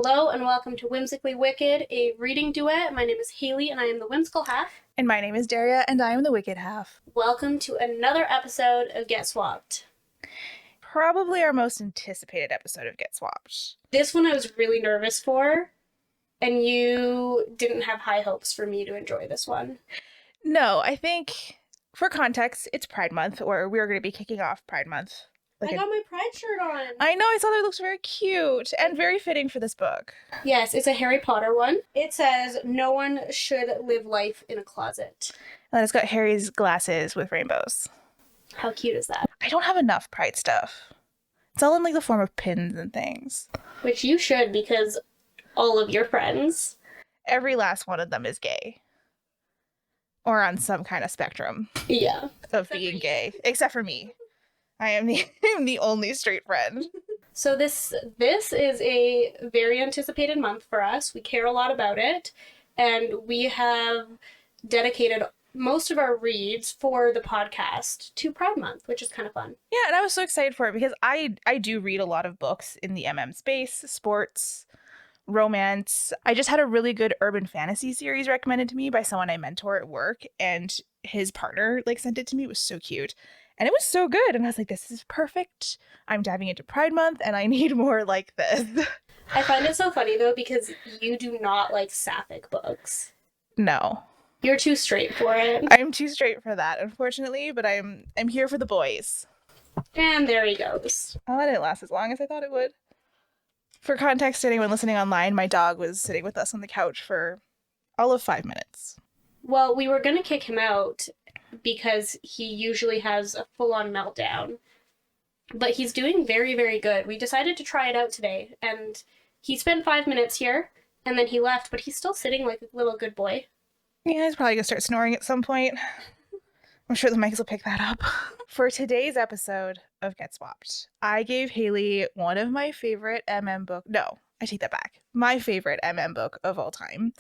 Hello and welcome to Whimsically Wicked, a reading duet. My name is Haylee and I am the whimsical half. And my name is Daria, and I am the wicked half. Welcome to another episode of Get Swapped. Probably our most anticipated episode of Get Swapped. This one I was really nervous for, and you didn't have high hopes for me to enjoy this one. No, I think, for context, it's Pride Month, or we're going to be kicking off Pride Month. I got my Pride shirt on. I know, I saw that. It looks very cute and very fitting for this book. Yes, it's a Harry Potter one. It says, "No one should live life in a closet." And it's got Harry's glasses with rainbows. How cute is that? I don't have enough Pride stuff. It's all in like the form of pins and things. Which you should, because all of your friends. Every last one of them is gay. Or on some kind of spectrum. Yeah. Of being gay. Except for me. I am the only straight friend. So this is a very anticipated month for us. We care a lot about it, and we have dedicated most of our reads for the podcast to Pride Month, which is kind of fun. Yeah, and I was so excited for it because I do read a lot of books in the space, sports, romance. I just had a really good urban fantasy series recommended to me by someone I mentor at work, and his partner sent it to me. It was so cute. And it was so good. And I was like, this is perfect. I'm diving into Pride Month and I need more like this. I find it so funny, though, because you do not like sapphic books. No. You're too straight for it. I'm too straight for that, unfortunately, but I'm here for the boys. And there he goes. Oh, that didn't last as long as I thought it would. For context, anyone listening online, my dog was sitting with us on the couch for all of 5 minutes. Well, we were going to kick him out because he usually has a full-on meltdown. But he's doing very, very good. We decided to try it out today, and he spent 5 minutes here, and then he left, but he's still sitting like a little good boy. Yeah, he's probably going to start snoring at some point. I'm sure the mics will pick that up. For today's episode of Get Swapped, I gave Haylee one of my favorite book. No, I take that back. My favorite book of all time.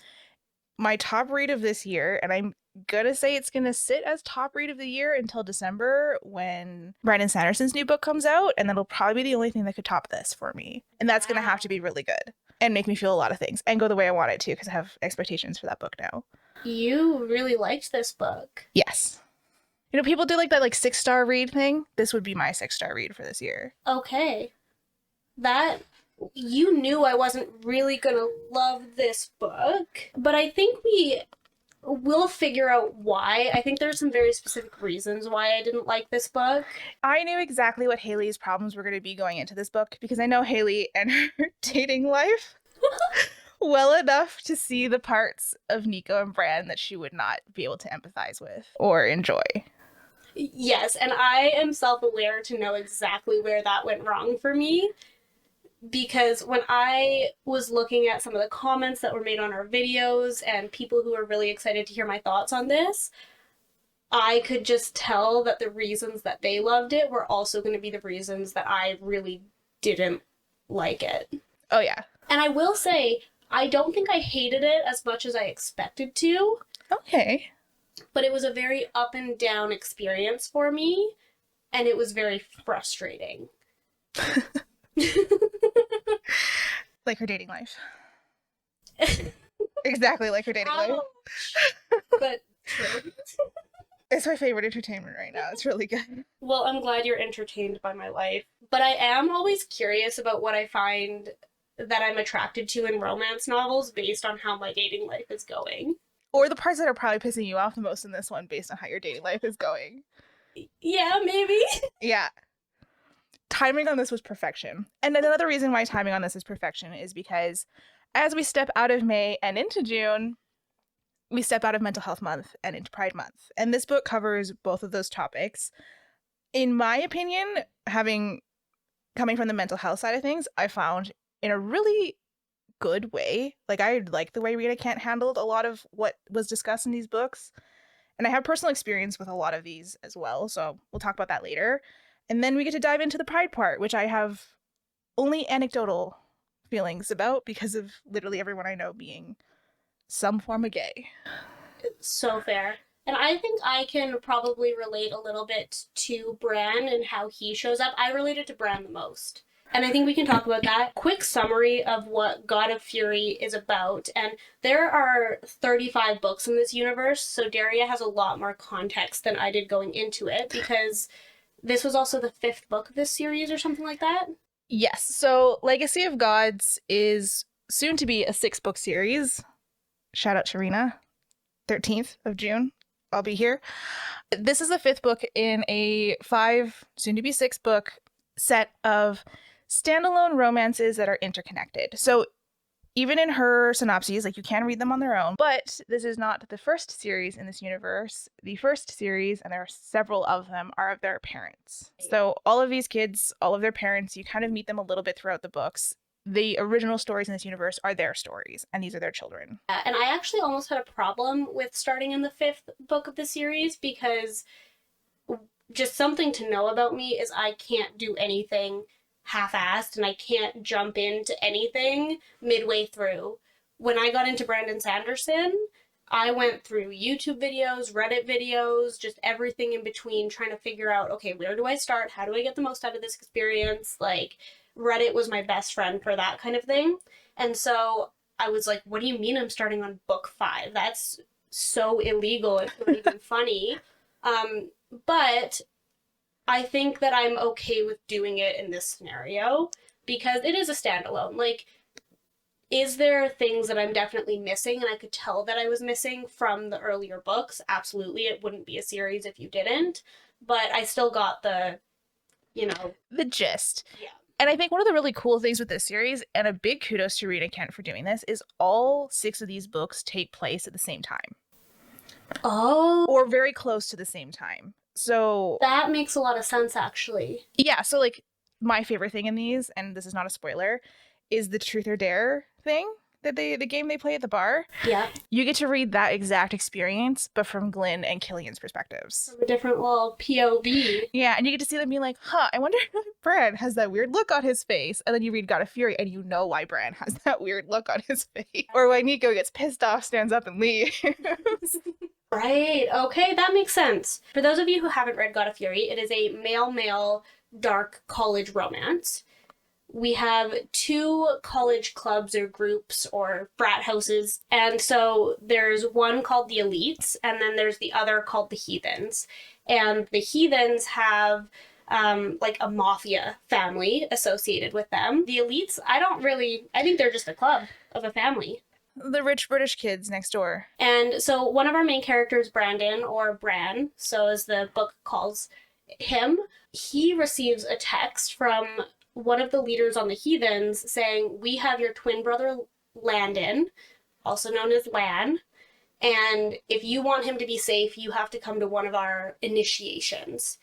My top read of this year, and I'm gonna say it's gonna sit as top read of the year until December when Brandon Sanderson's new book comes out, and that'll probably be the only thing that could top this for me. And that's gonna have to be really good and make me feel a lot of things and go the way I want it to, because I have expectations for that book now. You really liked this book. Yes. You know, people do that 6-star read thing. This would be my 6-star read for this year. Okay. You knew I wasn't really gonna love this book, but I think we'll figure out why. I think there's some very specific reasons why I didn't like this book. I knew exactly what Haley's problems were going to be going into this book because I know Haylee and her dating life well enough to see the parts of Nico and Bran that she would not be able to empathize with or enjoy. Yes, and I am self-aware to know exactly where that went wrong for me. Because when I was looking at some of the comments that were made on our videos and people who were really excited to hear my thoughts on this, I could just tell that the reasons that they loved it were also going to be the reasons that I really didn't like it. Oh, yeah. And I will say, I don't think I hated it as much as I expected to. Okay. But it was a very up and down experience for me, and it was very frustrating. Like her dating life. Exactly like her dating life. But true. It's my favorite entertainment right now. It's really good. Well, I'm glad you're entertained by my life. But I am always curious about what I find that I'm attracted to in romance novels based on how my dating life is going. Or the parts that are probably pissing you off the most in this one based on how your dating life is going. Yeah, maybe. Yeah. Timing on this was perfection. And another reason why timing on this is perfection is because as we step out of May and into June, we step out of Mental Health Month and into Pride Month. And this book covers both of those topics. In my opinion, coming from the mental health side of things, I found in a really good way. I like the way Rina Kent handled a lot of what was discussed in these books. And I have personal experience with a lot of these as well, so we'll talk about that later. And then we get to dive into the pride part, which I have only anecdotal feelings about because of literally everyone I know being some form of gay. So fair. And I think I can probably relate a little bit to Bran and how he shows up. I related to Bran the most. And I think we can talk about that. Quick summary of what God of Fury is about. And there are 35 books in this universe, so Daria has a lot more context than I did going into it, because this was also the 5th book of this series or something like that. Yes. So Legacy of Gods is soon to be a 6-book series. Shout out to Rina. 13th of June. I'll be here. This is the 5th book in a 5, soon to be 6-book set of standalone romances that are interconnected. So even in her synopses, like, you can read them on their own, but this is not the first series in this universe. The first series, and there are several of them, are of their parents. So all of these kids, all of their parents, you kind of meet them a little bit throughout the books. The original stories in this universe are their stories, and these are their children. Yeah, and I actually almost had a problem with starting in the 5th book of the series, because just something to know about me is I can't do anything half-assed, and I can't jump into anything midway through. When I got into Brandon Sanderson, I went through YouTube videos, Reddit videos, just everything in between, trying to figure out, okay, where do I start? How do I get the most out of this experience? Like, Reddit was my best friend for that kind of thing. And so I was like, what do you mean I'm starting on book 5? That's so illegal. It's not even funny. But I think that I'm okay with doing it in this scenario, because it is a standalone. Like, is there things that I'm definitely missing, and I could tell that I was missing from the earlier books? Absolutely. It wouldn't be a series if you didn't. But I still got the gist. Yeah. And I think one of the really cool things with this series, and a big kudos to Rina Kent for doing this, is all 6 of these books take place at the same time. Oh. Or very close to the same time. So That makes a lot of sense, actually. yeah, so like, my favorite thing in these, and this is not a spoiler, is the truth or dare thing, that the game they play at the bar. Yeah. You get to read that exact experience, but from Glenn and Killian's perspectives. From a different little POV. Yeah, and you get to see them be like, I wonder why Bran has that weird look on his face. And then you read God of Fury, and you know why Bran has that weird look on his face. Or why Nico gets pissed off, stands up, and leaves. Right. Okay, that makes sense. For those of you who haven't read God of Fury, it is a male-male dark college romance. We have 2 college clubs or groups or frat houses. And so there's one called the Elites, and then there's the other called the Heathens. And the Heathens have like a mafia family associated with them. The Elites, I think they're just a club of a family. The rich British kids next door. And so one of our main characters, Brandon, or Bran, so as the book calls him, he receives a text from one of the leaders on the Heathens saying, we have your twin brother Landon, also known as Lan, and if you want him to be safe, you have to come to one of our initiations.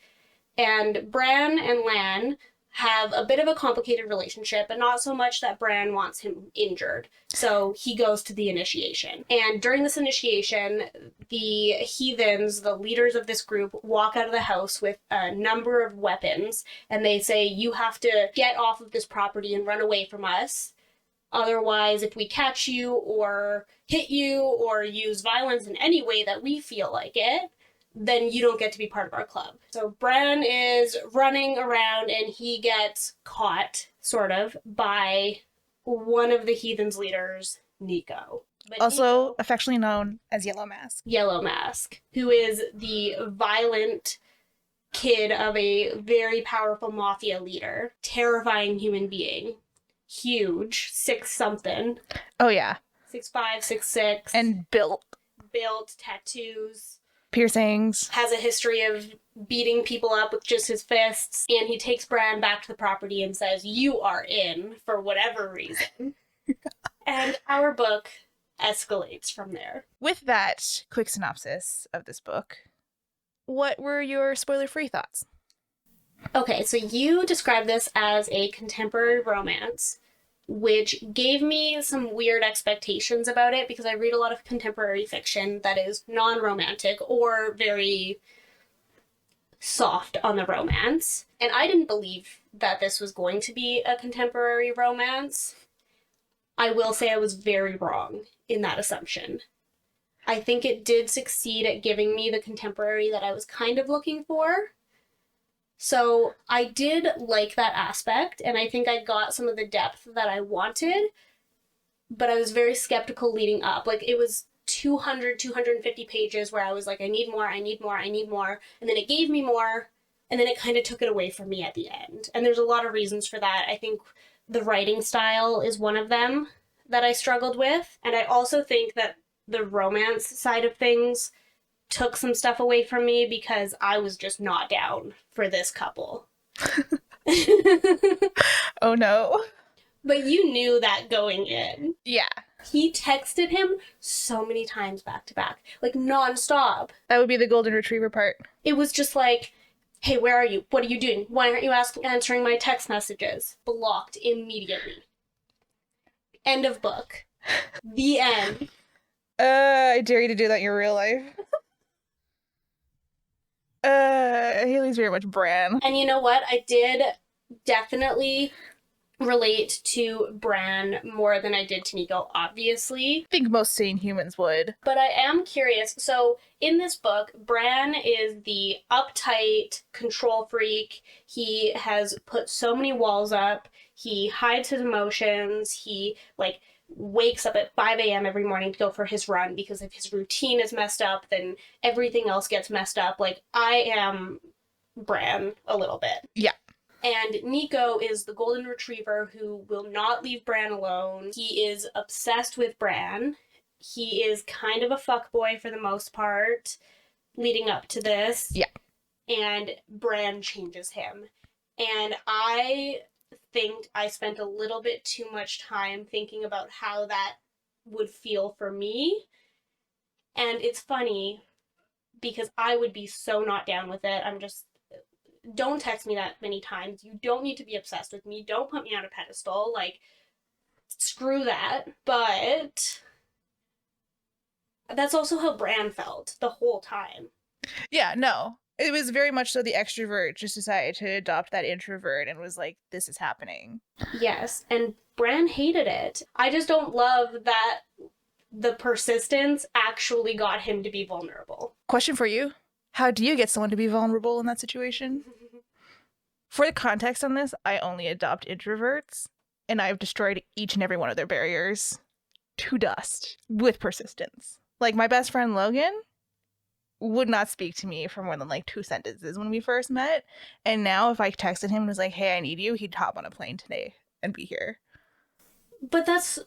And Bran and Lan have a bit of a complicated relationship, but not so much that Bran wants him injured. So he goes to the initiation. And during this initiation, the Heathens, the leaders of this group, walk out of the house with a number of weapons, and they say, you have to get off of this property and run away from us. Otherwise, if we catch you or hit you or use violence in any way that we feel like it, then you don't get to be part of our club. So Bran is running around, and he gets caught, sort of, by one of the Heathens' leaders, Nico. But Also Nico, affectionately known as Yellow Mask. Yellow Mask, who is the violent kid of a very powerful mafia leader. Terrifying human being. Huge. 6-something. Oh yeah. 6'5", 6'6". And built. Tattoos. Piercings. Has a history of beating people up with just his fists, and he takes Bran back to the property and says, you are in, for whatever reason. And our book escalates from there. With that quick synopsis of this book, what were your spoiler-free thoughts? Okay, so you described this as a contemporary romance, which gave me some weird expectations about it, because I read a lot of contemporary fiction that is non-romantic or very soft on the romance. And I didn't believe that this was going to be a contemporary romance. I will say I was very wrong in that assumption. I think it did succeed at giving me the contemporary that I was kind of looking for. So I did like that aspect, and I think I got some of the depth that I wanted, but I was very skeptical leading up. Like, it was 200, 250 pages where I was like, I need more, I need more, I need more. And then it gave me more, and then it kind of took it away from me at the end. And there's a lot of reasons for that. I think the writing style is one of them that I struggled with. And I also think that the romance side of things took some stuff away from me because I was just not down for this couple. Oh no. But you knew that going in. Yeah. He texted him so many times back to back, like nonstop. That would be the golden retriever part. It was just like, hey, where are you? What are you doing? Why aren't you answering my text messages? Blocked immediately. End of book. The end. I dare you to do that in your real life. Haley's very much Bran. And you know what? I did definitely relate to Bran more than I did to Nico, obviously. I think most sane humans would. But I am curious. So, in this book, Bran is the uptight control freak. He has put so many walls up. He hides his emotions. He, like, wakes up at 5 a.m. every morning to go for his run because if his routine is messed up, then everything else gets messed up. Like, I am Bran a little bit. Yeah. And Nico is the golden retriever who will not leave Bran alone. He is obsessed with Bran. He is kind of a fuckboy for the most part, leading up to this. Yeah. And Bran changes him. And I think I spent a little bit too much time thinking about how that would feel for me. And it's funny because I would be so not down with it. I'm just, don't text me that many times. You don't need to be obsessed with me. Don't put me on a pedestal. Like, screw that. But that's also how Bran felt the whole time. Yeah, no. It was very much so the extrovert just decided to adopt that introvert and was like, this is happening. Yes, and Bran hated it. I just don't love that the persistence actually got him to be vulnerable. Question for you. How do you get someone to be vulnerable in that situation? For the context on this, I only adopt introverts, and I've destroyed each and every one of their barriers to dust with persistence. Like, my best friend Logan would not speak to me for more than like 2 sentences when we first met, and now if I texted him and was like, hey, I need you, he'd hop on a plane today and be here. But that's...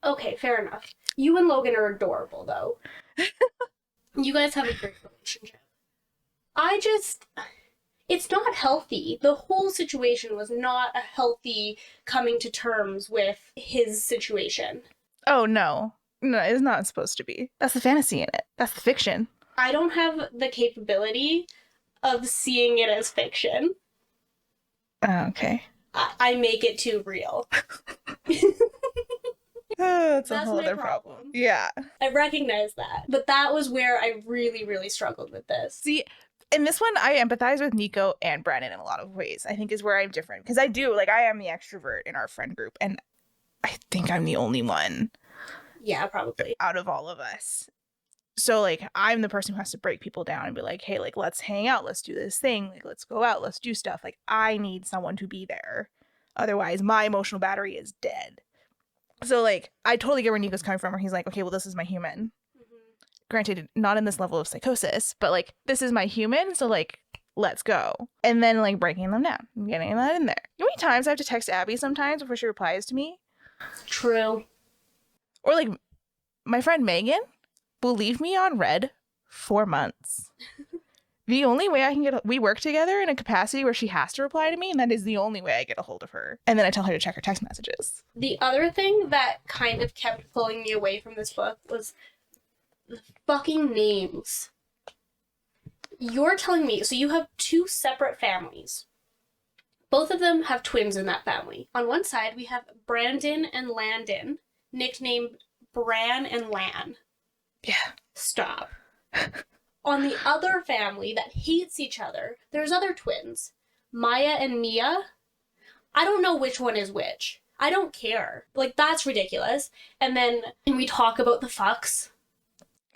okay, fair enough. You and Logan are adorable, though. You guys have a great relationship. I just... it's not healthy. The whole situation was not a healthy coming to terms with his situation. Oh, no. No, it's not supposed to be. That's the fantasy in it. That's the fiction. I don't have the capability of seeing it as fiction. Okay. I make it too real. That's a That's whole my other problem. Yeah. I recognize that. But that was where I really, really struggled with this. See, in this one, I empathize with Nico and Brandon in a lot of ways. I think is where I'm different. Because I do, like, I am the extrovert in our friend group. And I think I'm the only one. Yeah, probably. Out of all of us. So, like, I'm the person who has to break people down and be like, hey, like, let's hang out. Let's do this thing. Like, let's go out. Let's do stuff. Like, I need someone to be there. Otherwise, my emotional battery is dead. So, like, I totally get where Nico's coming from, where he's like, okay, well, this is my human. Granted, not in this level of psychosis, but, like, this is my human, so, like, let's go. And then, like, breaking them down and getting that in there. You know how many times I have to text Abby sometimes before she replies to me? True. Or, like, my friend Megan will leave me on red for months. The only way I can we work together in a capacity where she has to reply to me, and that is the only way I get a hold of her. And then I tell her to check her text messages. The other thing that kind of kept pulling me away from this book was the fucking names. You're telling me, so you have 2 separate families. Both of them have twins in that family. On one side, we have Brandon and Landon, nicknamed Bran and Lan. Yeah. Stop. On the other family that hates each other, there's other twins. Maya and Mia. I don't know which one is which. I don't care. Like, that's ridiculous. And then we talk about the fucks.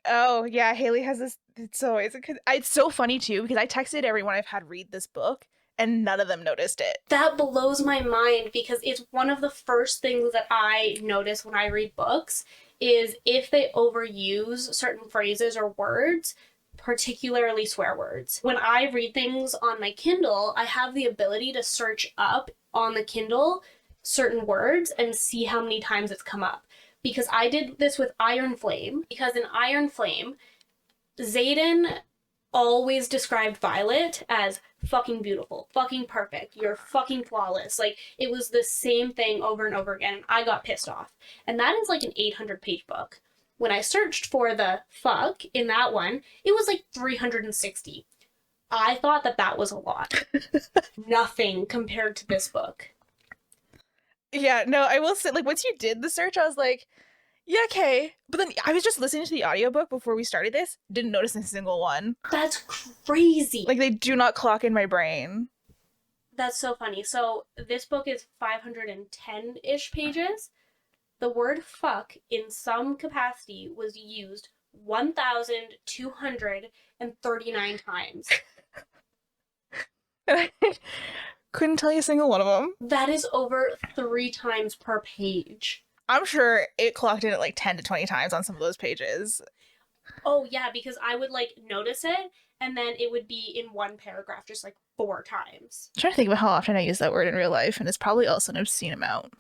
Oh, yeah, Haley has this It's so funny too because I texted everyone I've had read this book and none of them noticed it. That blows my mind because it's one of the first things that I notice when I read books is if they overuse certain phrases or words, particularly swear words. When I read things on my Kindle, I have the ability to search up on the Kindle certain words and see how many times it's come up. Because I did this with Iron Flame, because in Iron Flame, Xaden always described Violet as fucking beautiful, fucking perfect, you're fucking flawless. Like, it was the same thing over and over again, and I got pissed off. And that is like an 800-page book. When I searched for the fuck in that one, it was like 360. I thought that that was a lot. Nothing compared to this book. Yeah, no, I will say, like, once you did the search, I was like, yeah, okay. But then I was just listening to the audiobook before we started this, didn't notice a single one. That's crazy. Like, they do not clock in my brain. That's so funny. So, this book is 510-ish pages. The word fuck in some capacity was used 1,239 times. And I couldn't tell you a single one of them. That is over 3 times per page. I'm sure it clocked in at like 10 to 20 times on some of those pages. Oh, yeah, because I would like notice it and then it would be in one paragraph just like 4 times. I'm trying to think about how often I use that word in real life, and it's probably also an obscene amount.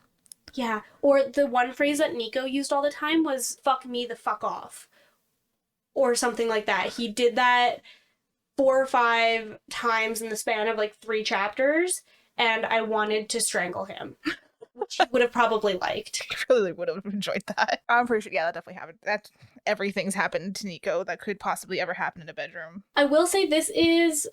Yeah, or the one phrase that Nico used all the time was fuck me the fuck off. Or something like that. He did that 4 or 5 times in the span of like 3 chapters, and I wanted to strangle him. Which he would have probably liked. I really would have enjoyed that. I'm pretty sure, yeah, that definitely happened. Everything's happened to Nico that could possibly ever happen in a bedroom. I will say this is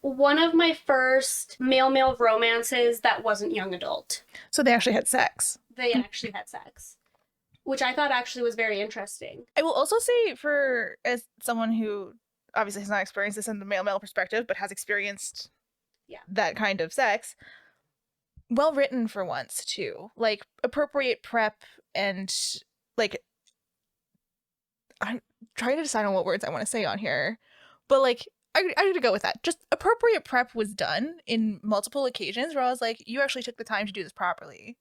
one of my first male-male romances that wasn't young adult. So they actually had sex. They actually had sex. Which I thought actually was very interesting. I will also say, as someone who obviously has not experienced this in the male-male perspective, but has experienced that kind of sex, well written for once too. Like, appropriate prep, and like, I'm trying to decide on what words I want to say on here, but like, I need to go with that. Just appropriate prep was done in multiple occasions where I was like, you actually took the time to do this properly,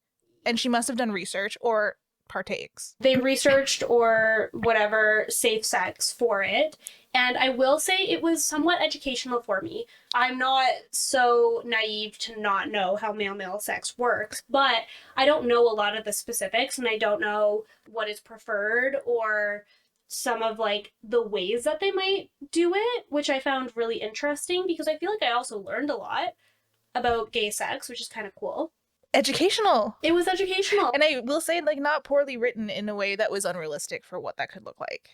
and she must have done research or partakes. They researched or whatever safe sex for it. And I will say it was somewhat educational for me. I'm not so naive to not know how male-male sex works, but I don't know a lot of the specifics, and I don't know what is preferred or some of like the ways that they might do it, which I found really interesting because I feel like I also learned a lot about gay sex, which is kind of cool. Educational. It was educational. And I will say, like, not poorly written in a way that was unrealistic for what that could look like.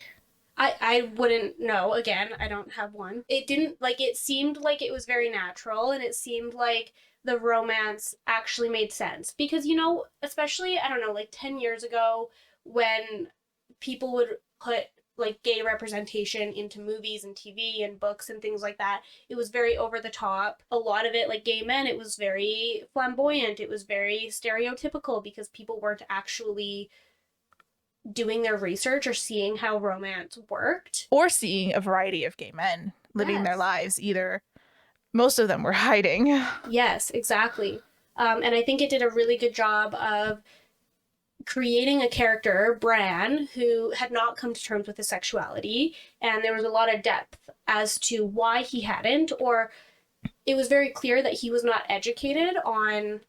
I wouldn't know. Again, I don't have one. It didn't, like, it seemed like it was very natural, and it seemed like the romance actually made sense. Because, you know, especially, I don't know, like 10 years ago, when people would put like gay representation into movies and TV and books and things like that, it was very over the top. A lot of it, like gay men, it was very flamboyant. It was very stereotypical because people weren't actually doing their research or seeing how romance worked. Or seeing a variety of gay men living their lives. Either most of them were hiding. Yes, exactly. And I think it did a really good job of creating a character, Bran, who had not come to terms with his sexuality, and there was a lot of depth as to why he hadn't, or it was very clear that he was not educated on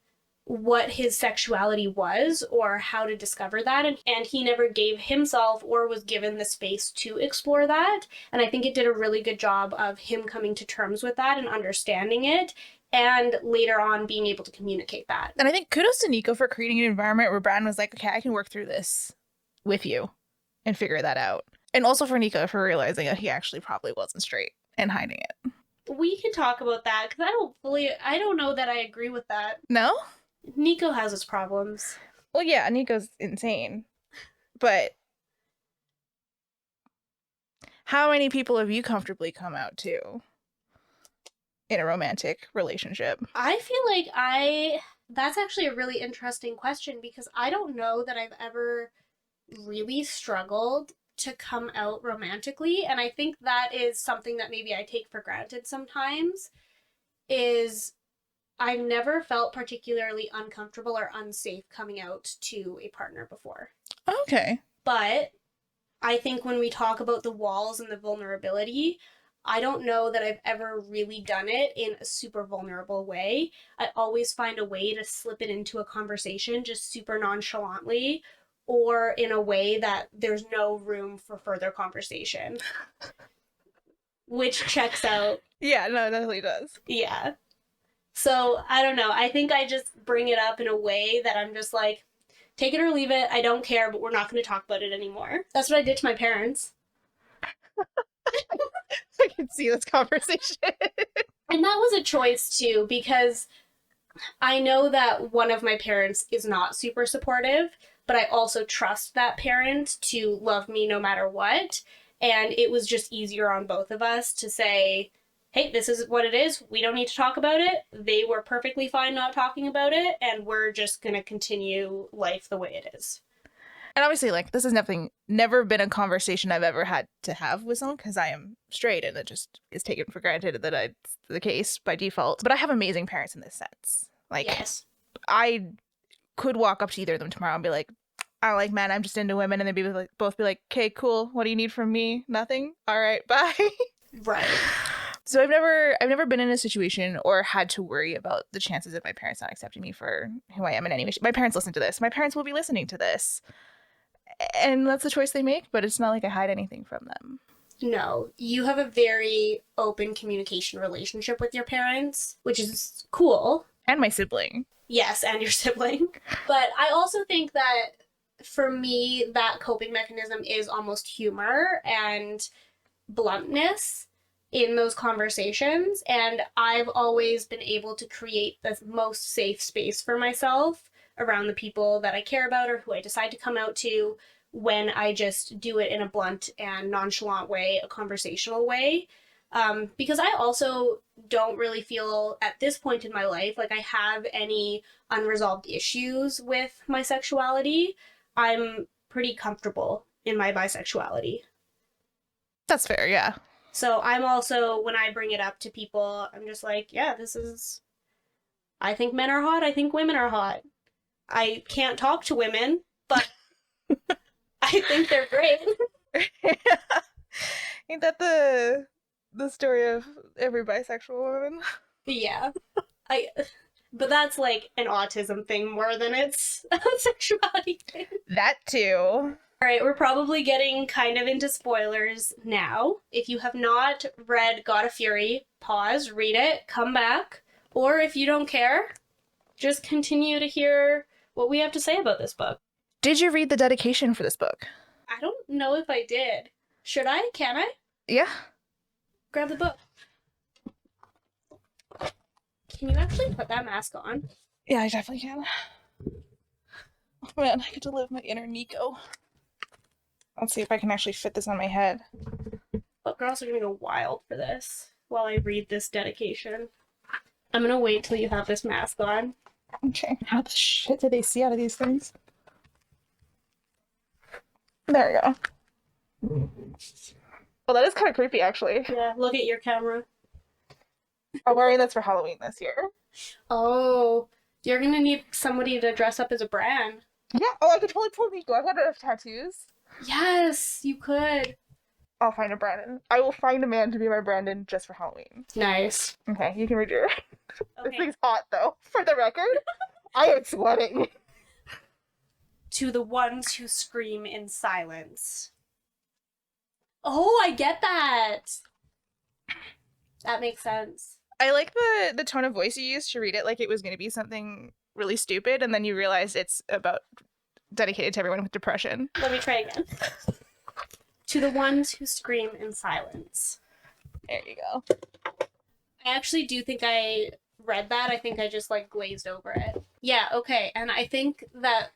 what his sexuality was or how to discover that, and he never gave himself or was given the space to explore that. And I think it did a really good job of him coming to terms with that and understanding it, and later on being able to communicate that. And I think kudos to Nico for creating an environment where Bran was like, okay, I can work through this with you and figure that out. And also for Nico for realizing that he actually probably wasn't straight and hiding it. We can talk about that because I don't know that I agree with that. No? Nico has his problems. Well, yeah, Nico's insane. But how many people have you comfortably come out to in a romantic relationship? I feel like that's actually a really interesting question because I don't know that I've ever really struggled to come out romantically, and I think that is something that maybe I take for granted sometimes, is I've never felt particularly uncomfortable or unsafe coming out to a partner before. Okay. But I think when we talk about the walls and the vulnerability, I don't know that I've ever really done it in a super vulnerable way. I always find a way to slip it into a conversation just super nonchalantly, or in a way that there's no room for further conversation, which checks out. Yeah, no, it definitely does. Yeah. So I don't know. I think I just bring it up in a way that I'm just like, take it or leave it. I don't care, but we're not going to talk about it anymore. That's what I did to my parents. I can see this conversation. And that was a choice too, because I know that one of my parents is not super supportive, but I also trust that parent to love me no matter what. And it was just easier on both of us to say, hey, this is what it is. We don't need to talk about it. They were perfectly fine not talking about it, and we're just going to continue life the way it is. And obviously, like, this has never been a conversation I've ever had to have with someone because I am straight and it just is taken for granted that it's the case by default. But I have amazing parents in this sense. Like, Yes. I could walk up to either of them tomorrow and be like, I like men, I'm just into women. And they'd be like, both be like, okay, cool. What do you need from me? Nothing? All right, bye. Right. So I've never been in a situation or had to worry about the chances of my parents not accepting me for who I am in any way. My parents listen to this. My parents will be listening to this. And that's the choice they make, but it's not like I hide anything from them. No, you have a very open communication relationship with your parents, which is cool. And my sibling. Yes, and your sibling. But I also think that for me, that coping mechanism is almost humor and bluntness in those conversations. And I've always been able to create the most safe space for myself around the people that I care about or who I decide to come out to, when I just do it in a blunt and nonchalant way, a conversational way. Because I also don't really feel at this point in my life like I have any unresolved issues with my sexuality. I'm pretty comfortable in my bisexuality. That's fair, yeah. So I'm also, when I bring it up to people, I'm just like, yeah, I think men are hot. I think women are hot. I can't talk to women, but I think they're great. Ain't that the story of every bisexual woman? Yeah. I but that's like an autism thing more than it's a sexuality thing. That too. All right, we're probably getting kind of into spoilers now. If you have not read God of Fury, pause, read it, come back. Or if you don't care, just continue to hear what we have to say about this book. Did you read the dedication for this book? I don't know if I did. Should I? Can I? Yeah. Grab the book. Can you actually put that mask on? Yeah, I definitely can. Oh, man, I get to live my inner Nico. Let's see if I can actually fit this on my head. But girls are gonna go wild for this while I read this dedication. I'm gonna wait till you have this mask on. Okay. How the shit did they see out of these things? There we go. Well, that is kind of creepy, actually. Yeah, look at your camera. I'm wearing this for Halloween this year. Oh, you're gonna need somebody to dress up as a Bran. Yeah. Oh, I could totally pull Nico. I've got enough tattoos. Yes, you could. I'll find a Brandon. I will find a man to be my Brandon just for Halloween. Nice. Okay, you can read your... This Okay. thing's hot, though. For the record, I am sweating. To the ones who scream in silence. Oh, I get that. That makes sense. I like the tone of voice you used to read it like it was going to be something really stupid, and then you realize it's about dedicated to everyone with depression. Let me try again. To the ones who scream in silence. There you go. I actually do think I read that. I think I just like glazed over it. Yeah, okay. And I think that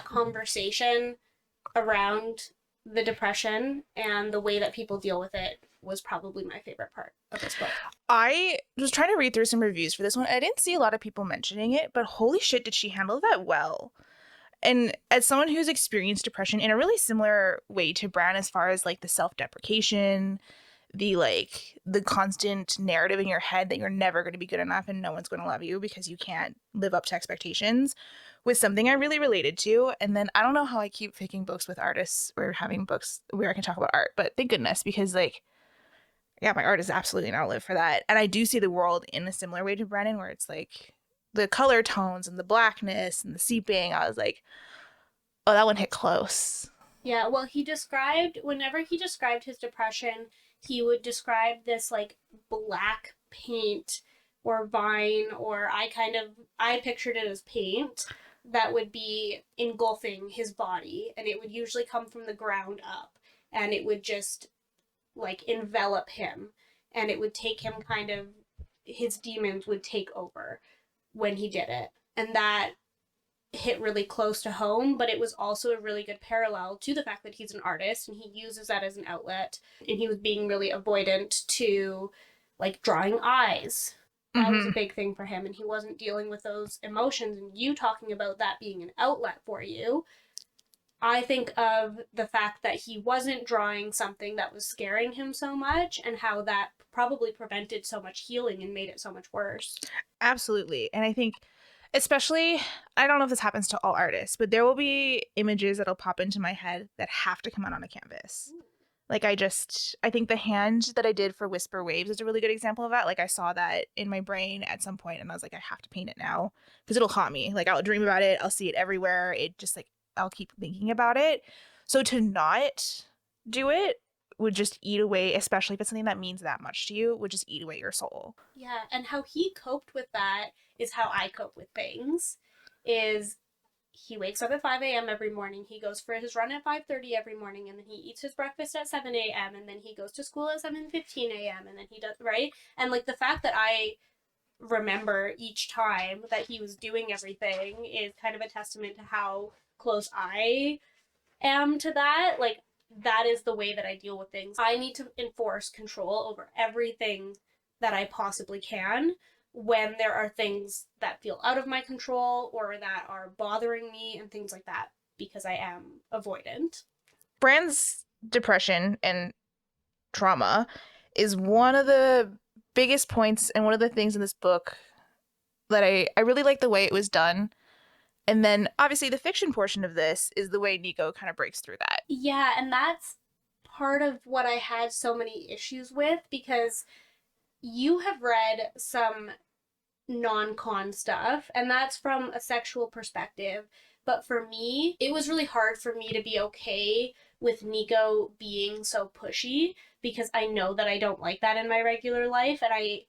conversation around the depression and the way that people deal with it was probably my favorite part of this book. I was trying to read through some reviews for this one. I didn't see a lot of people mentioning it, but holy shit, did she handle that well. And as someone who's experienced depression in a really similar way to Bran, as far as like the self-deprecation, the constant narrative in your head that you're never going to be good enough and no one's going to love you because you can't live up to expectations, was something I really related to. And then I don't know how I keep picking books with artists or having books where I can talk about art, but thank goodness, because like, yeah, my art is absolutely an outlet for that. And I do see the world in a similar way to Brennan, where it's like the color tones and the blackness and the seeping. I was like, oh, that one hit close. Yeah, well, whenever he described his depression, he would describe this like black paint or vine, or I pictured it as paint that would be engulfing his body, and it would usually come from the ground up, and it would just like envelop him, and it would take him his demons would take over when he did it. And that hit really close to home, but it was also a really good parallel to the fact that he's an artist and he uses that as an outlet. And he was being really avoidant to like drawing eyes. That was a big thing for him, and he wasn't dealing with those emotions. And you talking about that being an outlet for you, I think of the fact that he wasn't drawing something that was scaring him so much, and how that probably prevented so much healing and made it so much worse. Absolutely. And I think, especially, I don't know if this happens to all artists, but there will be images that'll pop into my head that have to come out on a canvas. Like, I think the hand that I did for Whisper Waves is a really good example of that. Like, I saw that in my brain at some point and I was like, I have to paint it now because it'll haunt me. Like, I'll dream about it, I'll see it everywhere. It just like, I'll keep thinking about it. So to not do it would just eat away, especially if it's something that means that much to you, would just eat away your soul. Yeah, and how he coped with that is how I cope with things. Is he wakes up at 5 a.m. every morning. He goes for his run at 5:30 every morning, and then he eats his breakfast at 7 a.m. and then he goes to school at 7:15 a.m. and then he does right. And like the fact that I remember each time that he was doing everything is kind of a testament to how close I am to that. Like, that is the way that I deal with things. I need to enforce control over everything that I possibly can when there are things that feel out of my control or that are bothering me and things like that, because I am avoidant. Bran's depression and trauma is one of the biggest points and one of the things in this book that I really like the way it was done. And then obviously the fiction portion of this is the way Nico kind of breaks through that. Yeah, and that's part of what I had so many issues with, because you have read some non-con stuff, and that's from a sexual perspective. But for me, it was really hard for me to be okay with Nico being so pushy, because I know that I don't like that in my regular life, and I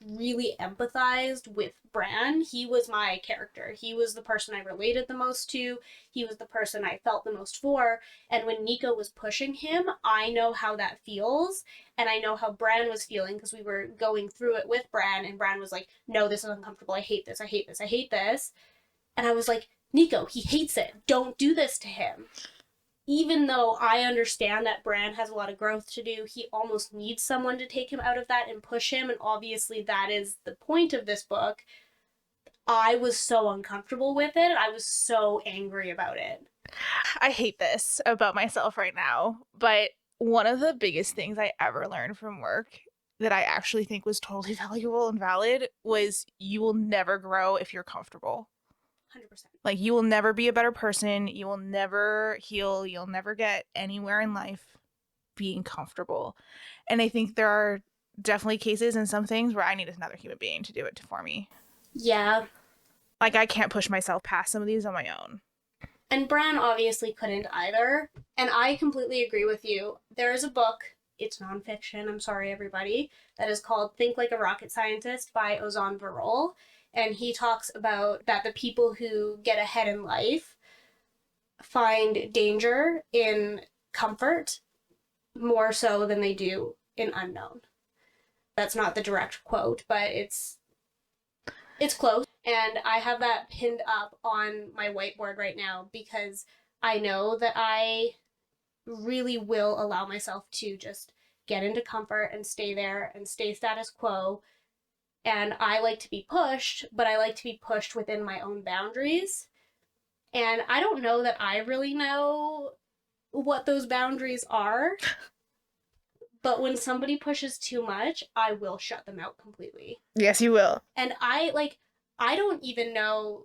really empathized with Bran. He was my character. He was the person I related the most to. He was the person I felt the most for. And when Nico was pushing him, I know how that feels. And I know how Bran was feeling, because we were going through it with Bran, and Bran was like, no, this is uncomfortable. I hate this. I hate this. I hate this. And I was like, Nico, he hates it. Don't do this to him. Even though I understand that Bran has a lot of growth to do, he almost needs someone to take him out of that and push him, and obviously that is the point of this book. I was so uncomfortable with it. I was so angry about it. I hate this about myself right now, but one of the biggest things I ever learned from work that I actually think was totally valuable and valid was you will never grow if you're comfortable. 100%. Like, you will never be a better person. You will never heal. You'll never get anywhere in life being comfortable. And I think there are definitely cases and some things where I need another human being to do it for me. Yeah. Like, I can't push myself past some of these on my own. And Bran obviously couldn't either. And I completely agree with you. There is a book, it's nonfiction, I'm sorry everybody, that is called Think Like a Rocket Scientist by Ozan Varol. And he talks about that the people who get ahead in life find danger in comfort more so than they do in unknown. That's not the direct quote, but it's close. And I have that pinned up on my whiteboard right now, because I know that I really will allow myself to just get into comfort and stay there and stay status quo. And I like to be pushed, but I like to be pushed within my own boundaries. And I don't know that I really know what those boundaries are, but when somebody pushes too much, I will shut them out completely. Yes, you will. And I don't even know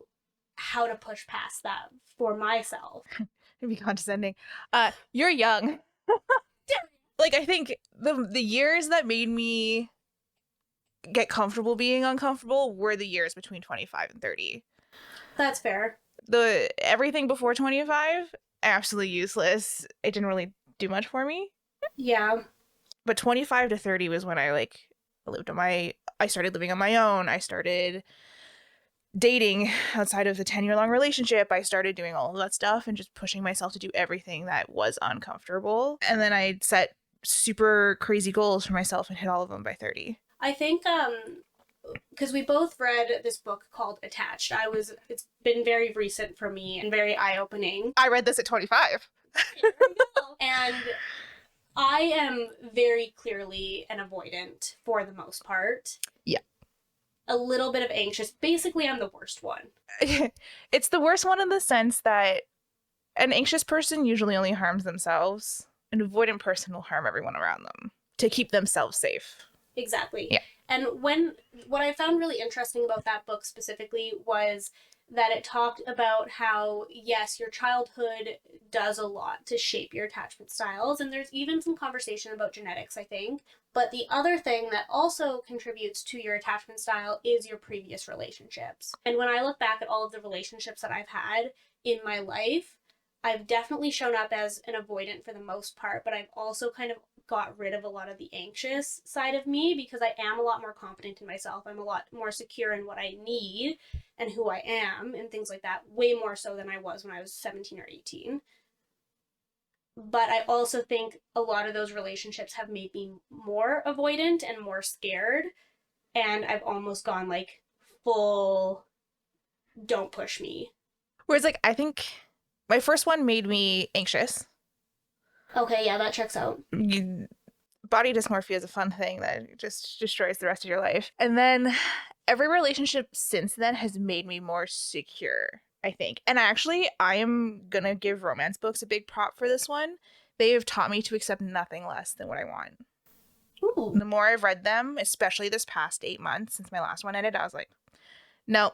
how to push past that for myself. It'd be condescending. You're young. Like, I think the years that made me get comfortable being uncomfortable were the years between 25 and 30. That's fair. The everything before 25, absolutely useless. It didn't really do much for me. Yeah. But 25 to 30 was when I started living on my own. I started dating outside of the 10-year long relationship. I started doing all of that stuff and just pushing myself to do everything that was uncomfortable. And then I set super crazy goals for myself and hit all of them by 30. I think because we both read this book called Attached. It's been very recent for me and very eye-opening. I read this at 25. And I am very clearly an avoidant for the most part. Yeah. A little bit of anxious. Basically, I'm the worst one. It's the worst one in the sense that an anxious person usually only harms themselves. An avoidant person will harm everyone around them to keep themselves safe. Exactly. Yeah. And what I found really interesting about that book specifically was that it talked about how, yes, your childhood does a lot to shape your attachment styles. And there's even some conversation about genetics, I think. But the other thing that also contributes to your attachment style is your previous relationships. And when I look back at all of the relationships that I've had in my life, I've definitely shown up as an avoidant for the most part, but I've also kind of got rid of a lot of the anxious side of me because I am a lot more confident in myself. I'm a lot more secure in what I need and who I am and things like that, way more so than I was when I was 17 or 18. But I also think a lot of those relationships have made me more avoidant and more scared. And I've almost gone like full, don't push me. Whereas, like, I think my first one made me anxious. Okay, yeah, that checks out. Body dysmorphia is a fun thing that just destroys the rest of your life. And then every relationship since then has made me more secure, I think. And I am gonna give romance books a big prop for this one. They have taught me to accept nothing less than what I want. Ooh. The more I've read them, especially this past 8 months since my last one ended, I was like, no,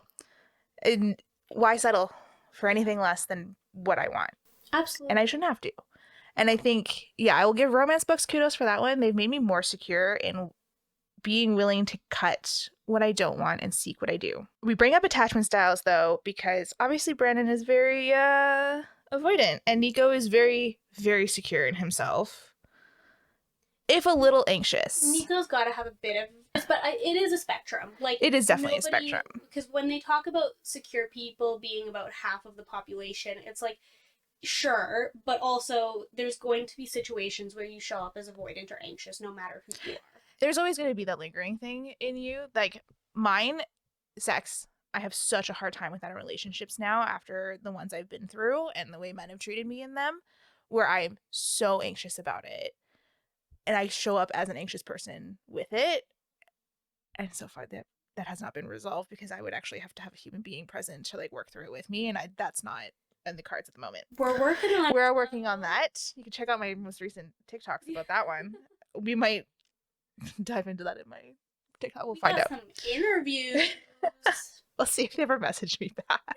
why settle for anything less than what I want? Absolutely. And I shouldn't have to. And I think, yeah, I will give romance books kudos for that one. They've made me more secure in being willing to cut what I don't want and seek what I do. We bring up attachment styles, though, because obviously Brandon is very avoidant, and Nico is very, very secure in himself, if a little anxious. Nico's got to have a bit of, but it is a spectrum. Like, it is definitely a spectrum. Because when they talk about secure people being about half of the population, it's like, sure, but also there's going to be situations where you show up as avoidant or anxious no matter who you are. There's always going to be that lingering thing in you. Like mine, sex. I have such a hard time with that in relationships now after the ones I've been through and the way men have treated me in them, where I'm so anxious about it. And I show up as an anxious person with it. And so far that has not been resolved because I would actually have to have a human being present to like work through it with me. And that's not in the cards at the moment. We're working on that. You can check out my most recent TikToks about that one. We might dive into that in my TikTok. We'll find out. Some interviews. Let's see if they ever message me back.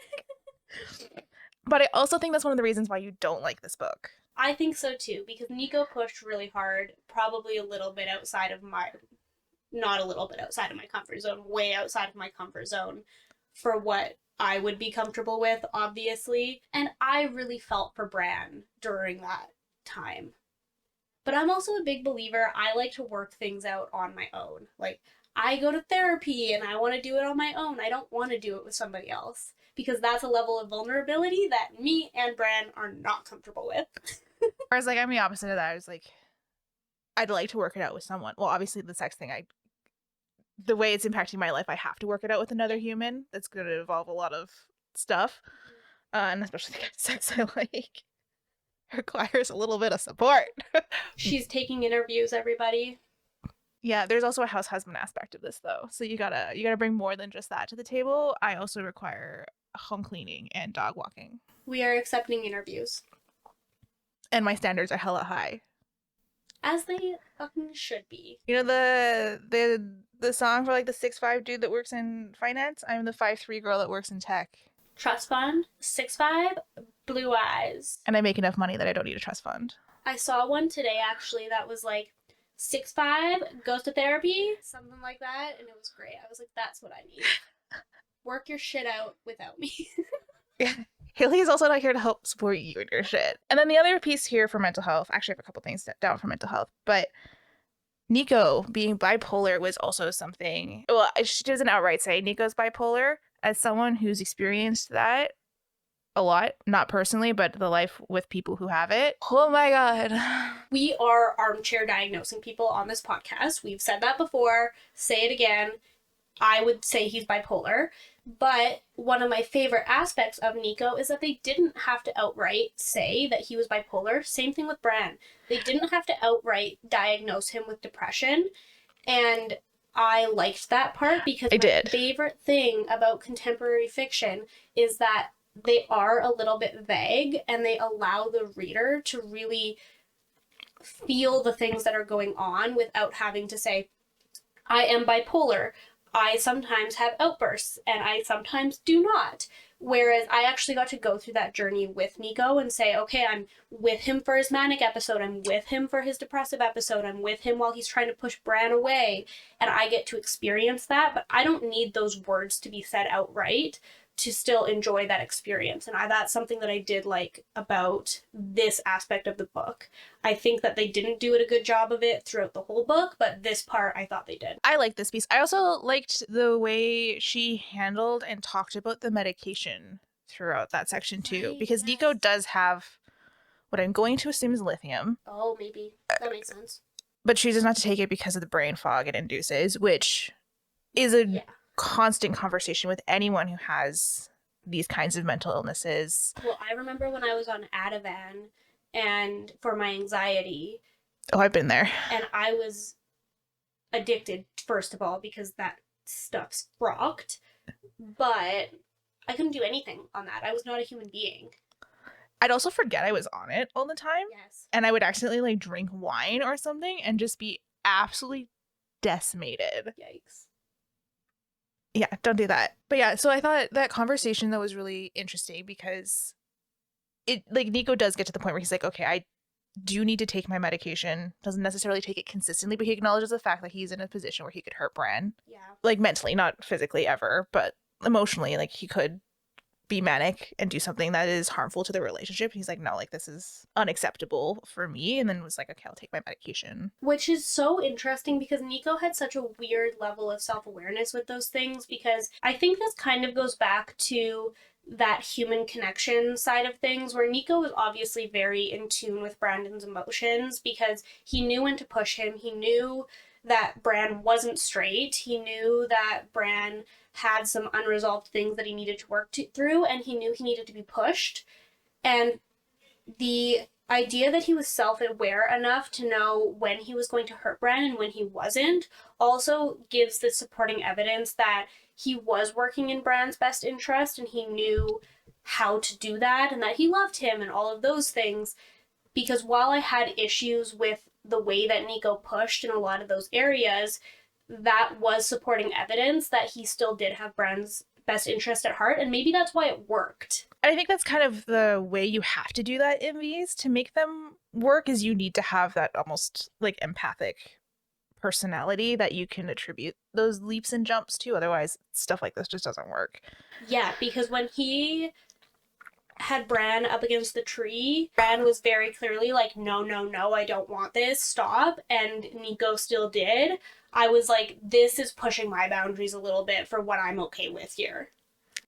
But I also think that's one of the reasons why you don't like this book. I think so too, because Nico pushed really hard, probably a little bit outside of not a little bit outside of my comfort zone, way outside of my comfort zone for what I would be comfortable with, obviously. And I really felt for Bran during that time. But I'm also a big believer, I like to work things out on my own. Like, I go to therapy and I want to do it on my own. I don't want to do it with somebody else. Because that's a level of vulnerability that me and Bran are not comfortable with. Whereas, like, I'm the opposite of that. I was like, I'd like to work it out with someone. Well, obviously, the sex thing, the way it's impacting my life, I have to work it out with another human. That's going to involve a lot of stuff. And especially the kind of sex I like requires a little bit of support. She's taking interviews, everybody. Yeah, there's also a house husband aspect of this, though. So you gotta bring more than just that to the table. I also require home cleaning and dog walking. We are accepting interviews. And my standards are hella high. As they fucking should be. You know the song for like the 6'5" dude that works in finance? I'm the 5'3" girl that works in tech. Trust fund, 6'5", blue eyes. And I make enough money that I don't need a trust fund. I saw one today actually that was like 6'5", goes to therapy, something like that, and it was great. I was like, that's what I need. Work your shit out without me. Yeah. Haylee is also not here to help support you in your shit. And then the other piece here for mental health, actually I have a couple things down for mental health, but Nico being bipolar was also something, well, she doesn't outright say Nico's bipolar. As someone who's experienced that a lot, not personally, but the life with people who have it. Oh my God. We are armchair diagnosing people on this podcast. We've said that before. Say it again. I would say he's bipolar. But one of my favorite aspects of Nico is that they didn't have to outright say that he was bipolar. Same thing with Bran. They didn't have to outright diagnose him with depression. And I liked that part because my favorite thing about contemporary fiction is that they are a little bit vague and they allow the reader to really feel the things that are going on without having to say, I am bipolar. I sometimes have outbursts and I sometimes do not. Whereas I actually got to go through that journey with Nico and say, okay, I'm with him for his manic episode. I'm with him for his depressive episode. I'm with him while he's trying to push Bran away. And I get to experience that, but I don't need those words to be said outright to still enjoy that experience. And that's something that I did like about this aspect of the book. I think that they didn't do a good job of it throughout the whole book, but this part I thought they did. I liked this piece. I also liked the way she handled and talked about the medication throughout that section too, because yes. Nico does have what I'm going to assume is lithium. Oh, maybe. That makes sense. But chooses not to take it because of the brain fog it induces, which is a constant conversation with anyone who has these kinds of mental illnesses. Well, I remember when I was on Ativan and for my anxiety. Oh, I've been there. And I was addicted, first of all, because that stuff's rocked. But I couldn't do anything on that. I was not a human being. I'd also forget I was on it all the time. Yes. And I would accidentally like drink wine or something and just be absolutely decimated. Yikes. Yeah, don't do that. But yeah, so I thought that conversation though was really interesting because it like Nico does get to the point where he's like, okay, I do need to take my medication. Doesn't necessarily take it consistently, but he acknowledges the fact that he's in a position where he could hurt Bran. Yeah. Like mentally, not physically ever, but emotionally, like he could be manic and do something that is harmful to the relationship. He's like, no, like this is unacceptable for me. And then was like, okay, I'll take my medication. Which is so interesting because Nico had such a weird level of self-awareness with those things, because I think this kind of goes back to that human connection side of things, where Nico was obviously very in tune with Brandon's emotions because he knew when to push him. He knew that Bran wasn't straight. He knew that Bran had some unresolved things that he needed to work through, and he knew he needed to be pushed. And the idea that he was self-aware enough to know when he was going to hurt Bran and when he wasn't also gives the supporting evidence that he was working in Bran's best interest and he knew how to do that and that he loved him and all of those things. Because while I had issues with the way that Nico pushed in a lot of those areas, that was supporting evidence that he still did have Bran's best interest at heart, and maybe that's why it worked. And I think that's kind of the way you have to do that in these to make them work, is you need to have that almost like empathic personality that you can attribute those leaps and jumps to. Otherwise, stuff like this just doesn't work. Yeah, because when he had Bran up against the tree, Bran was very clearly like, no, I don't want this, stop, and Nico still did. I was like, this is pushing my boundaries a little bit for what I'm okay with here.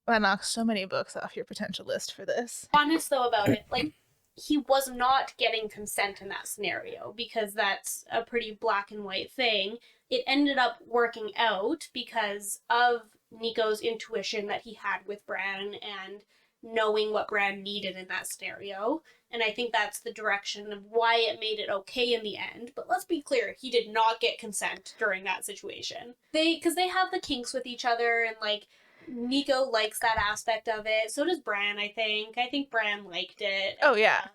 I knocked so many books off your potential list for this. Honest though about it, like, he was not getting consent in that scenario because that's a pretty black and white thing. It ended up working out because of Nico's intuition that he had with Bran and knowing what Bran needed in that scenario. And I think that's the direction of why it made it okay in the end. But let's be clear, he did not get consent during that situation. Because they have the kinks with each other, and like Nico likes that aspect of it. So does Bran, I think. I think Bran liked it. Oh yeah.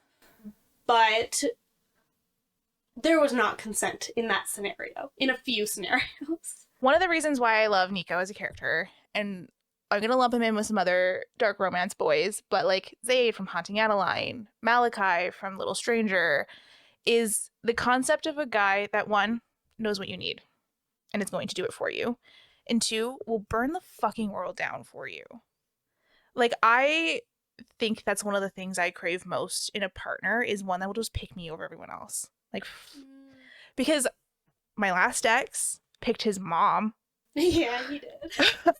But there was not consent in that scenario, in a few scenarios. One of the reasons why I love Nico as a character, and I'm gonna lump him in with some other dark romance boys, but like Zayd from Haunting Adeline, Malachi from Little Stranger, is the concept of a guy that one knows what you need and is going to do it for you, and two will burn the fucking world down for you. Like I think that's one of the things I crave most in a partner is one that will just pick me over everyone else. Like because my last ex picked his mom. Yeah, he did.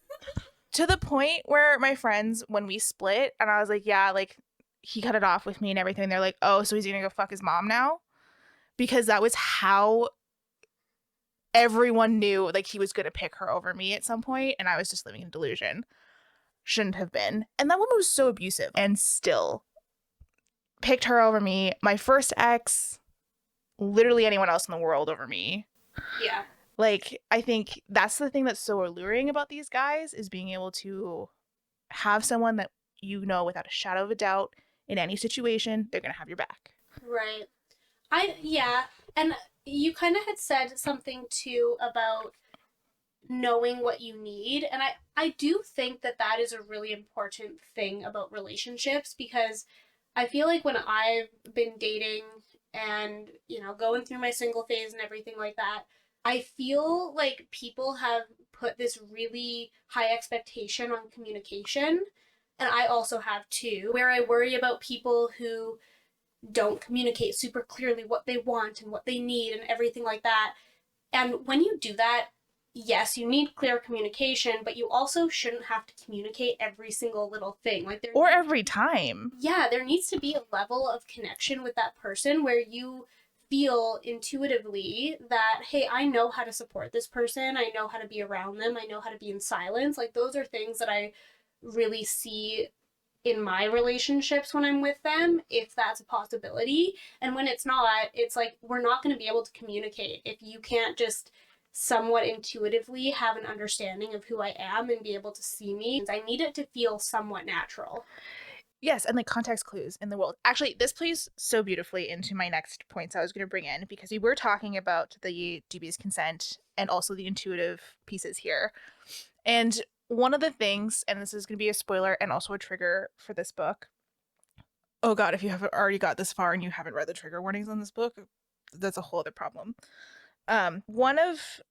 To the point where my friends, when we split, and I was like, yeah, like he cut it off with me and everything, they're like, oh, so he's gonna go fuck his mom now? Because that was how everyone knew like he was gonna pick her over me at some point, and I was just living in delusion. Shouldn't have been. And that woman was so abusive and still picked her over me. My first ex, literally anyone else in the world over me. Yeah. Like, I think that's the thing that's so alluring about these guys is being able to have someone that you know without a shadow of a doubt in any situation, they're going to have your back. Right. Yeah. And you kind of had said something too about knowing what you need. And I do think that that is a really important thing about relationships because I feel like when I've been dating and, going through my single phase and everything like that, I feel like people have put this really high expectation on communication. And I also have too, where I worry about people who don't communicate super clearly what they want and what they need and everything like that. And when you do that, yes, you need clear communication, but you also shouldn't have to communicate every single little thing. Like or every time. Yeah, there needs to be a level of connection with that person where you feel intuitively that, hey, I know how to support this person. I know how to be around them. I know how to be in silence. Like those are things that I really see in my relationships when I'm with them, if that's a possibility. And when it's not, it's like we're not going to be able to communicate if you can't just somewhat intuitively have an understanding of who I am and be able to see me. I need it to feel somewhat natural. Yes, and like context clues in the world. Actually, this plays so beautifully into my next points I was going to bring in because we were talking about the dubious consent and also the intuitive pieces here. And one of the things, and this is going to be a spoiler and also a trigger for this book. Oh God, if you haven't already got this far and you haven't read the trigger warnings on this book, that's a whole other problem. One of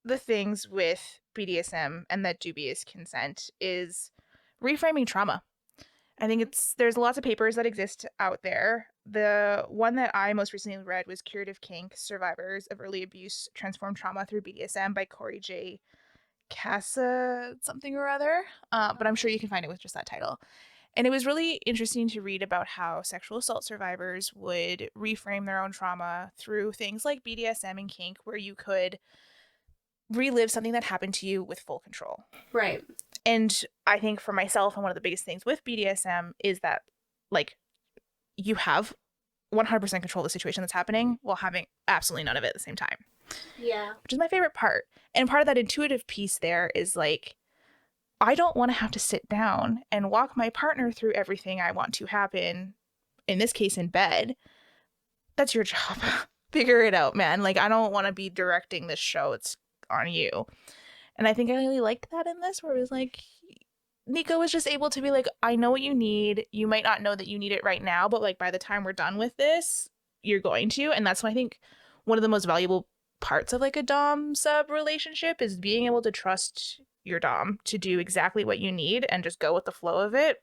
the things with BDSM and that dubious consent is reframing trauma. I think there's lots of papers that exist out there. The one that I most recently read was Curative Kink: Survivors of Early Abuse Transform Trauma Through BDSM by Corey J. Casa something or other, but I'm sure you can find it with just that title. And it was really interesting to read about how sexual assault survivors would reframe their own trauma through things like BDSM and kink, where you could relive something that happened to you with full control. Right. And I think for myself, and one of the biggest things with BDSM is that, like, you have 100% control of the situation that's happening while having absolutely none of it at the same time. Yeah. Which is my favorite part. And part of that intuitive piece there is like, I don't want to have to sit down and walk my partner through everything I want to happen, in this case in bed. That's your job. Figure it out, man. Like, I don't want to be directing this show. It's on you. And I think I really liked that in this, where it was like, Nico was just able to be like, I know what you need. You might not know that you need it right now, but like by the time we're done with this, you're going to. And that's why I think one of the most valuable parts of like a Dom sub relationship is being able to trust your Dom to do exactly what you need and just go with the flow of it.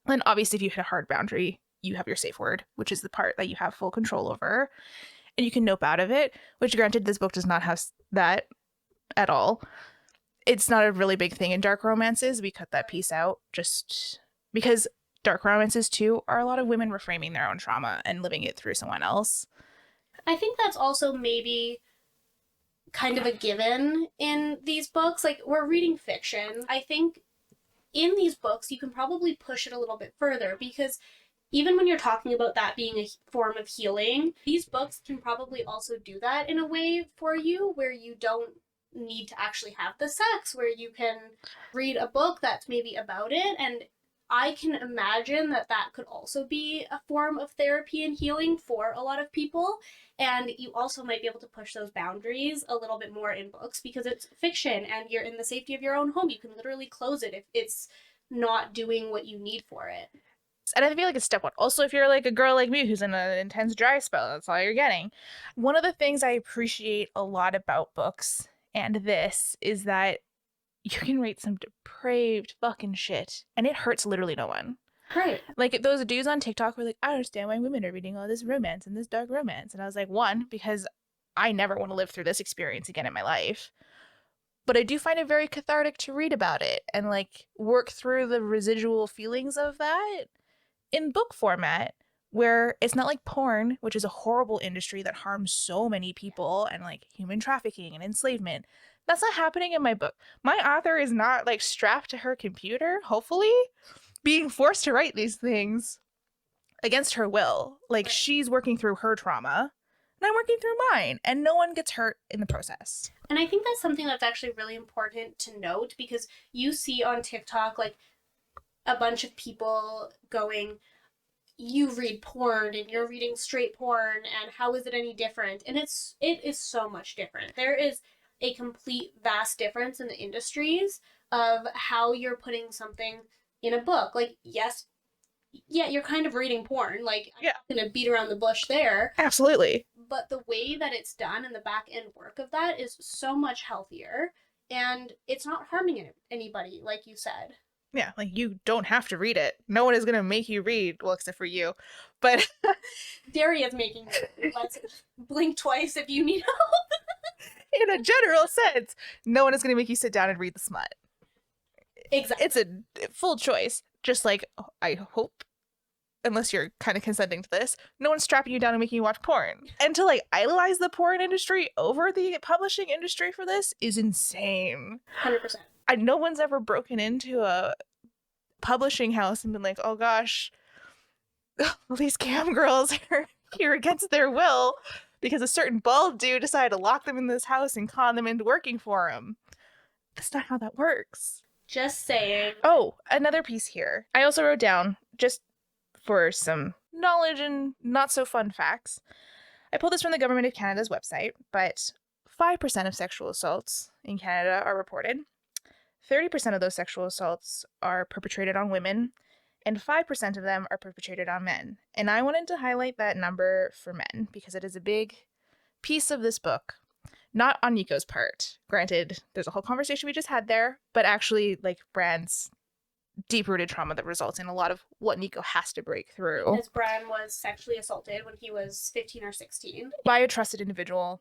And obviously, if you hit a hard boundary, you have your safe word, which is the part that you have full control over. And you can nope out of it, which granted, this book does not have that at all. It's not a really big thing in dark romances. We cut that piece out just because dark romances too are a lot of women reframing their own trauma and living it through someone else. I think that's also maybe kind of a given in these books. Like, we're reading fiction. I think in these books you can probably push it a little bit further, because even when you're talking about that being a form of healing, these books can probably also do that in a way for you where you don't need to actually have the sex, where you can read a book that's maybe about it. And I can imagine that that could also be a form of therapy and healing for a lot of people. And you also might be able to push those boundaries a little bit more in books because it's fiction and you're in the safety of your own home. You can literally close it if it's not doing what you need for it. And I feel like it's step one. Also, if you're like a girl like me who's in an intense dry spell, that's all you're getting. One of the things I appreciate a lot about books and this is that you can read some depraved fucking shit and it hurts literally no one. Right. Like those dudes on TikTok were like, I understand why women are reading all this romance and this dark romance. And I was like, one, because I never want to live through this experience again in my life. But I do find it very cathartic to read about it and like work through the residual feelings of that in book format, where it's not like porn, which is a horrible industry that harms so many people, and like human trafficking and enslavement. That's not happening in my book. My author is not like strapped to her computer, hopefully, being forced to write these things against her will. Like she's working through her trauma and I'm working through mine, and no one gets hurt in the process. And I think that's something that's actually really important to note, because you see on TikTok like a bunch of people going, you read porn and you're reading straight porn, and how is it any different? And it is so much different. There is a complete vast difference in the industries of how you're putting something in a book. Like, yes, yeah, you're kind of reading porn. Like, I'm Yeah, not gonna beat around the bush there. absolutely. But the way that it's done and the back end work of that is so much healthier, and it's not harming anybody, like you said. Yeah, like you don't have to read it. No one is gonna make you read, well, except for you. But Daria's making let's blink twice if you need help. in a general sense, no one is gonna make you sit down and read the smut. Exactly. It's a full choice. Just like I hope, unless you're kind of consenting to this, no one's strapping you down and making you watch porn. And to like idolize the porn industry over the publishing industry for this is insane. 100%. No one's ever broken into a publishing house and been like, oh gosh, these cam girls are here against their will because a certain bald dude decided to lock them in this house and con them into working for him. That's not how that works. Just saying. Oh, another piece here. I also wrote down, just for some knowledge and not so fun facts. I pulled this from the Government of Canada's website, but 5% of sexual assaults in Canada are reported. 30% of those sexual assaults are perpetrated on women, and 5% of them are perpetrated on men. And I wanted to highlight that number for men because it is a big piece of this book. Not on Nico's part. Granted, there's a whole conversation we just had there, but actually, like, Bran's deep-rooted trauma that results in a lot of what Nico has to break through. As Bran was sexually assaulted when he was 15 or 16. By a trusted individual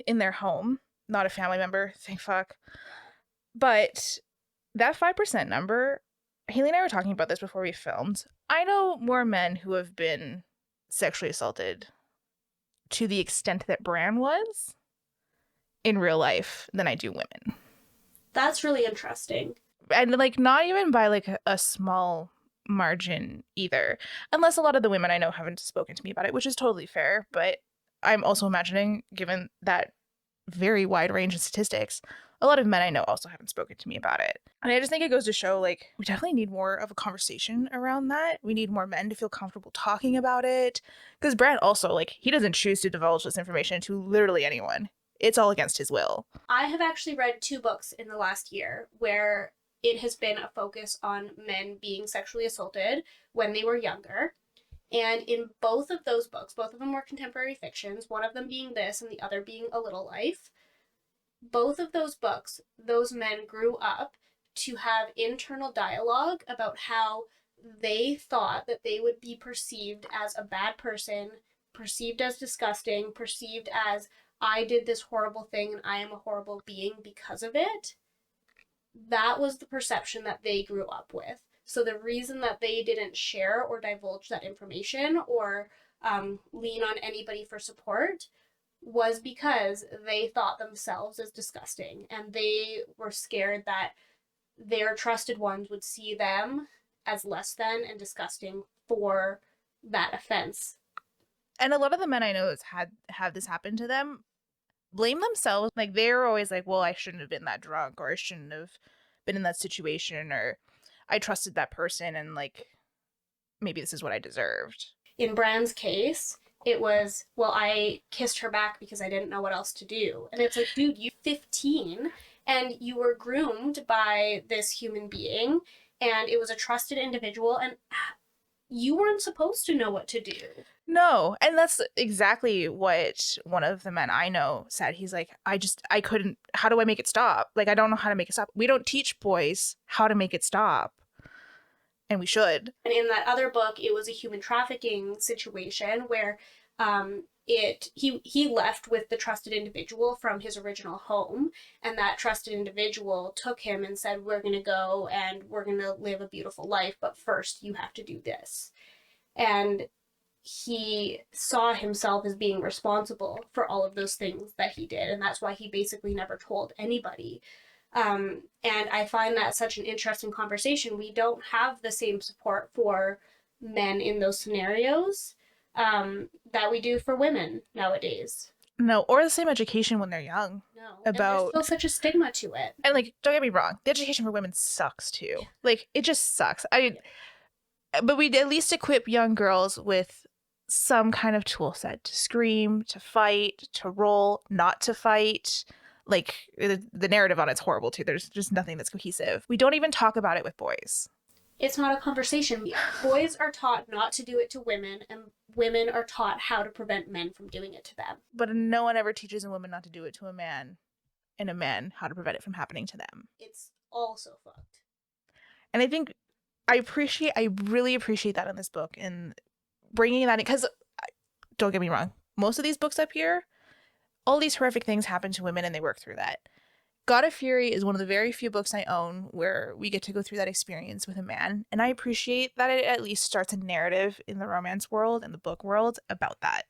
in their home, not a family member, thank fuck. But that 5% number, Haylee and I were talking about this before we filmed. I know more men who have been sexually assaulted to the extent that Bran was in real life than I do women. That's really interesting. And like not even by like a small margin either. Unless a lot of the women I know haven't spoken to me about it, which is totally fair, but I'm also imagining, given that very wide range of statistics, a lot of men I know also haven't spoken to me about it. And I just think it goes to show, like, we definitely need more of a conversation around that. We need more men to feel comfortable talking about it. Because Brad also, like, he doesn't choose to divulge this information to literally anyone. It's all against his will. I have actually read 2 books in the last year where it has been a focus on men being sexually assaulted when they were younger. And in both of those books, both of them were contemporary fictions, one of them being this and the other being A Little Life. Both of those books, those men grew up to have internal dialogue about how they thought that they would be perceived as a bad person, perceived as disgusting, perceived as, I did this horrible thing and I am a horrible being because of it. That was the perception that they grew up with. So the reason that they didn't share or divulge that information or lean on anybody for support was because they thought themselves as disgusting, and they were scared that their trusted ones would see them as less than and disgusting for that offense. And a lot of the men I know that's have this happen to them blame themselves. Like, they're always like, well, I shouldn't have been that drunk, or I shouldn't have been in that situation, or I trusted that person, and like, maybe this is what I deserved. In Bran's case, it was, well, I kissed her back because I didn't know what else to do. And it's like, dude, you're 15 and you were groomed by this human being, and it was a trusted individual, and you weren't supposed to know what to do. No, and that's exactly what one of the men I know said. He's like, I couldn't, how do I make it stop? Like, I don't know how to make it stop. We don't teach boys how to make it stop. And we should. And in that other book, it was a human trafficking situation where he left with the trusted individual from his original home, and that trusted individual took him and said, we're going to go and we're going to live a beautiful life, but first you have to do this. And he saw himself as being responsible for all of those things that he did, and that's why he basically never told anybody. And I find that such an interesting conversation. We don't have the same support for men in those scenarios that we do for women nowadays. No, or the same education when they're young. No, about, and there's still such a stigma to it. And like, don't get me wrong, the education for women sucks too. Yeah. Like, it just sucks. But we at least equip young girls with some kind of tool set to scream, to fight, to roll, not to fight. Like, the narrative on it's horrible too. There's just nothing that's cohesive. We don't even talk about it with boys. It's not a conversation. Boys are taught not to do it to women, and women are taught how to prevent men from doing it to them. But no one ever teaches a woman not to do it to a man, and a man how to prevent it from happening to them. It's all so fucked. And I think I really appreciate that in this book, and bringing that in, because don't get me wrong, most of these books up here, all these horrific things happen to women and they work through that. God of Fury is one of the very few books I own where we get to go through that experience with a man, and I appreciate that it at least starts a narrative in the romance world and the book world about that.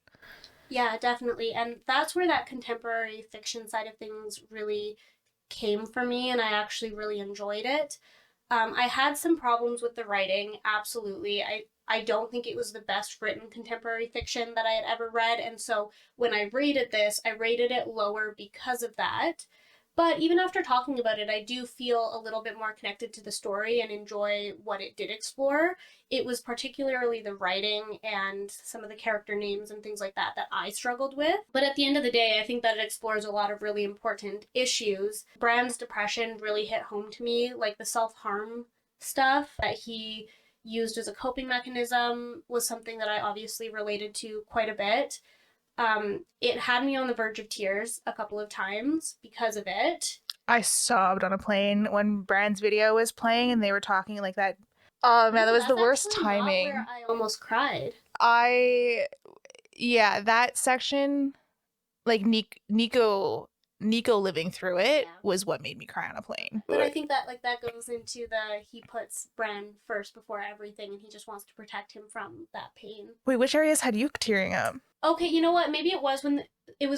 Yeah, definitely. And that's where that contemporary fiction side of things really came for me, and I actually really enjoyed it. I had some problems with the writing, absolutely. I don't think it was the best written contemporary fiction that I had ever read, and so when I rated this, I rated it lower because of that. But even after talking about it, I do feel a little bit more connected to the story and enjoy what it did explore. It was particularly the writing and some of the character names and things like that that I struggled with. But at the end of the day, I think that it explores a lot of really important issues. Bran's depression really hit home to me, like the self-harm stuff that he used as a coping mechanism was something that I obviously related to quite a bit. It had me on the verge of tears a couple of times because of it. I sobbed on a plane when Bran's video was playing and they were talking like that. Oh man, that was the worst timing. Not where I almost cried. Yeah, that section, like Nico living through it was what made me cry on a plane. But I think that that goes into he puts Bran first before everything, and he just wants to protect him from that pain. Wait, which areas had you tearing up? Okay, you know what? Maybe it was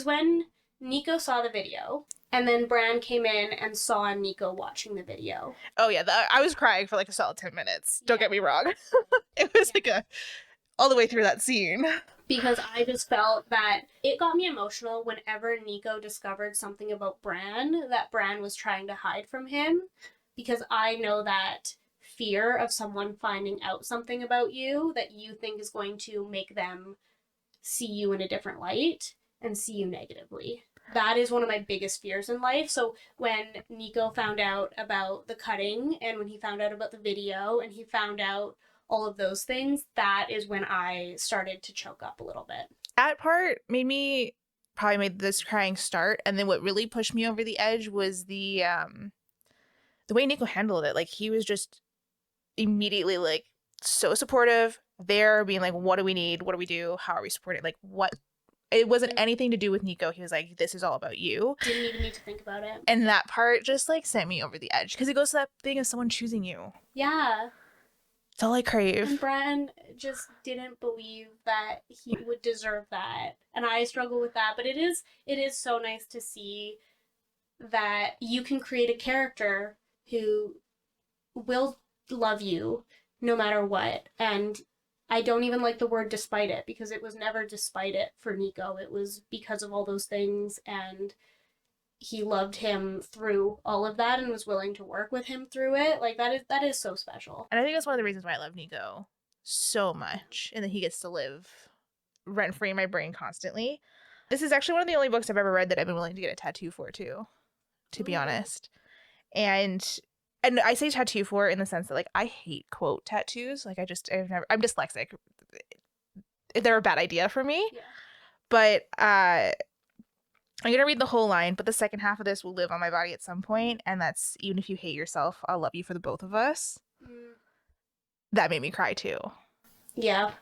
when Nico saw the video, and then Bran came in and saw Nico watching the video. Oh yeah, I was crying for like a solid 10 minutes. Don't get me wrong. It was like all the way through that scene. Because I just felt that it got me emotional whenever Nico discovered something about Bran that Bran was trying to hide from him. Because I know that fear of someone finding out something about you that you think is going to make them see you in a different light and see you negatively. That is one of my biggest fears in life. So when Nico found out about the cutting, and when he found out about the video, and he found out all of those things, that is when I started to choke up a little bit. That part probably made this crying start, and then what really pushed me over the edge was the way Nico handled it. Like, he was just immediately like so supportive, there being like, what do we need, what do we do, how are we supporting, like, what. It wasn't anything to do with Nico. He was like, this is all about you. Didn't even need to think about it. And that part just like sent me over the edge, because it goes to that thing of someone choosing you. Yeah. It's all I crave. And Bran just didn't believe that he would deserve that. And I struggle with that. But it is so nice to see that you can create a character who will love you no matter what. And I don't even like the word despite it, because it was never despite it for Nico. It was because of all those things, and he loved him through all of that and was willing to work with him through it. Like, that is so special. And I think that's one of the reasons why I love Nico so much, and that he gets to live rent free in my brain constantly. This is actually one of the only books I've ever read that I've been willing to get a tattoo for too, to be honest. And I say tattoo for in the sense that, like, I hate quote tattoos. Like, I'm dyslexic. They're a bad idea for me. Yeah. But I'm gonna read the whole line, but the second half of this will live on my body at some point, and that's even if you hate yourself, I'll love you for the both of us. That made me cry too. Yeah.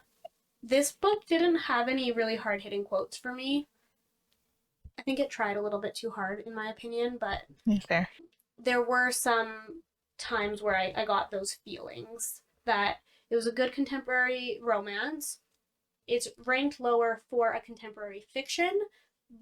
This book didn't have any really hard-hitting quotes for me. I think it tried a little bit too hard, in my opinion, but Fair. there were some times where I got those feelings that it was a good contemporary romance. It's ranked lower for a contemporary fiction,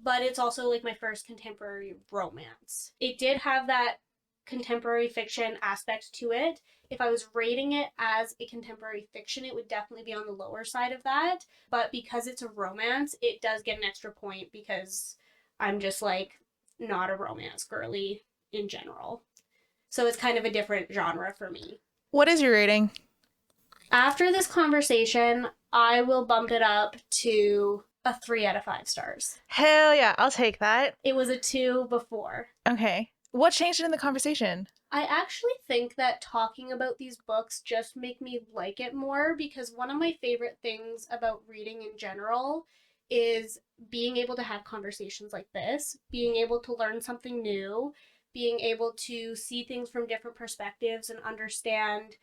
but it's also like my first contemporary romance. It did have that contemporary fiction aspect to it. If I was rating it as a contemporary fiction, it would definitely be on the lower side of that. But because it's a romance, it does get an extra point because I'm just like not a romance girly in general. So it's kind of a different genre for me. What is your rating? After this conversation, I will bump it up to a 3 out of 5 stars. Hell yeah, I'll take that. It was a 2 before. Okay. What changed in the conversation? I actually think that talking about these books just make me like it more, because one of my favorite things about reading in general is being able to have conversations like this, being able to learn something new, being able to see things from different perspectives and understand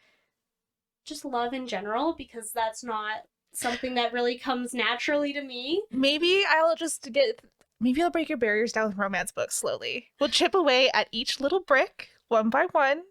just love in general, because that's not something that really comes naturally to me. Maybe I'll break your barriers down with romance books slowly. We'll chip away at each little brick, one by one,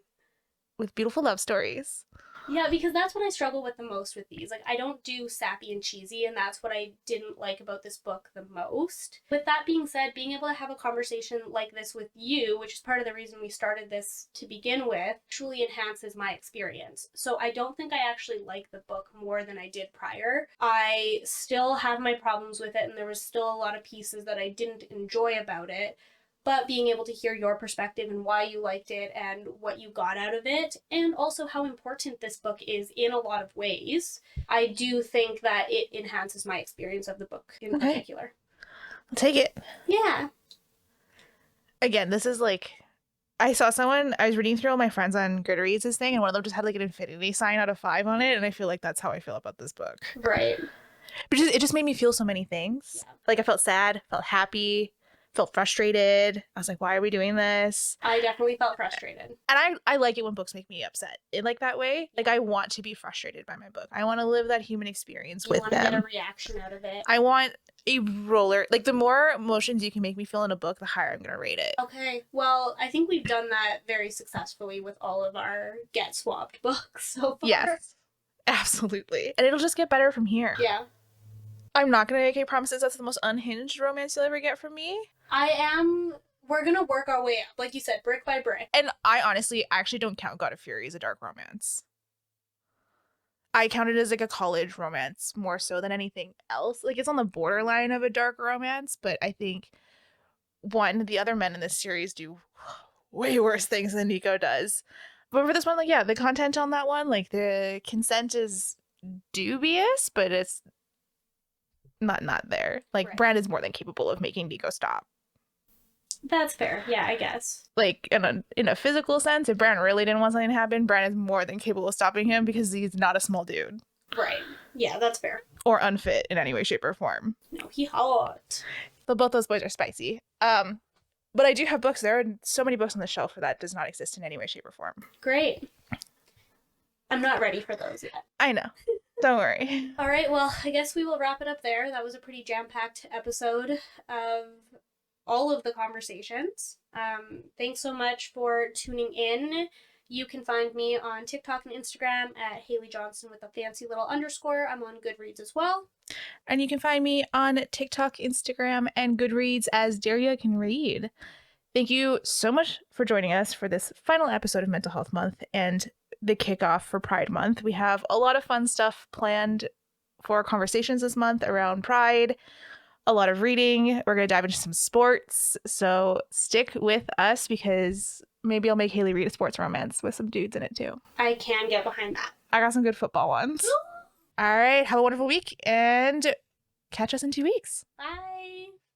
with beautiful love stories. Yeah, because that's what I struggle with the most with these. Like, I don't do sappy and cheesy, and that's what I didn't like about this book the most. With that being said, being able to have a conversation like this with you, which is part of the reason we started this to begin with, truly enhances my experience. So I don't think I actually like the book more than I did prior. I still have my problems with it, and there was still a lot of pieces that I didn't enjoy about it. But being able to hear your perspective and why you liked it and what you got out of it, and also how important this book is in a lot of ways, I do think that it enhances my experience of the book in particular. I'll take it. Yeah. Again, this is like, I was reading through all my friends on Goodreads' thing, and one of them just had like an infinity sign out of 5 on it, and I feel like that's how I feel about this book. Right. But it just made me feel so many things. Yeah. Like, I felt sad, felt happy, felt frustrated. I was like, why are we doing this? I definitely felt frustrated. And I like it when books make me upset in like that way. Like, I want to be frustrated by my book. I want to live that human experience with them. You want to get a reaction out of it. I want a roller. Like, the more emotions you can make me feel in a book, the higher I'm going to rate it. Okay. Well, I think we've done that very successfully with all of our Get Swapped books so far. Yes. Absolutely. And it'll just get better from here. Yeah. I'm not going to make any promises that's the most unhinged romance you'll ever get from me. We're going to work our way up, like you said, brick by brick. And I actually don't count God of Fury as a dark romance. I count it as like a college romance more so than anything else. Like, it's on the borderline of a dark romance, but I think, the other men in this series do way worse things than Nico does. But for this one, like, yeah, the content on that one, like, the consent is dubious, but it's not there. Like, right. Bran is more than capable of making Nico stop. That's fair. Yeah, I guess. Like, in a physical sense, if Bran really didn't want something to happen, Bran is more than capable of stopping him because he's not a small dude. Right. Yeah, that's fair. Or unfit in any way, shape, or form. No, he hot. But both those boys are spicy. But I do have books. There are so many books on the shelf where that does not exist in any way, shape, or form. Great. I'm not ready for those yet. I know. Don't worry. All right, well, I guess we will wrap it up there. That was a pretty jam-packed episode of all of the conversations. Thanks so much for tuning in. You can find me on TikTok and Instagram at Haylee Johnson with a fancy little underscore. I'm on Goodreads as well. And you can find me on TikTok, Instagram, and Goodreads as Daria Can Read. Thank you so much for joining us for this final episode of Mental Health Month and the kickoff for Pride Month. We have a lot of fun stuff planned for conversations this month around Pride, a lot of reading. We're going to dive into some sports. So stick with us because maybe I'll make Haylee read a sports romance with some dudes in it too. I can get behind that. I got some good football ones. All right. Have a wonderful week and catch us in 2 weeks. Bye.